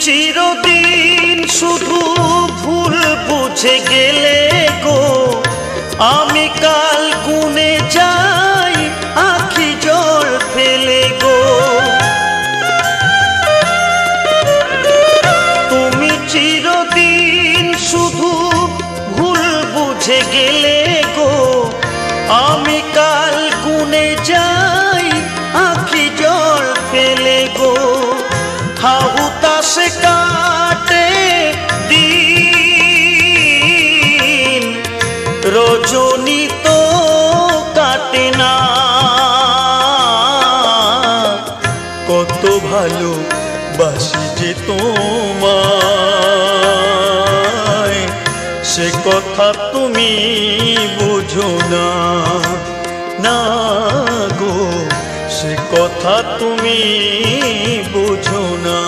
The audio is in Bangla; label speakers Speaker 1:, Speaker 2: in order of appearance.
Speaker 1: চিরদিন শুধু ভুল বুঝে গেলে গো, আমি কাল গুনে যাই আখি জল ফেলে গো। তুমি চিরদিন শুধু ভুল বুঝে গেলে গো, আমি কাল গুনে যাই আখি জল ফেলে গো। হাহুতাশে কাটে দিন, রজনী তো কাটে না। কত ভালো বাসি যে তোমায়, সে কথা তুমি বুঝো না, না গো, সে কথা তুমি বুঝো না।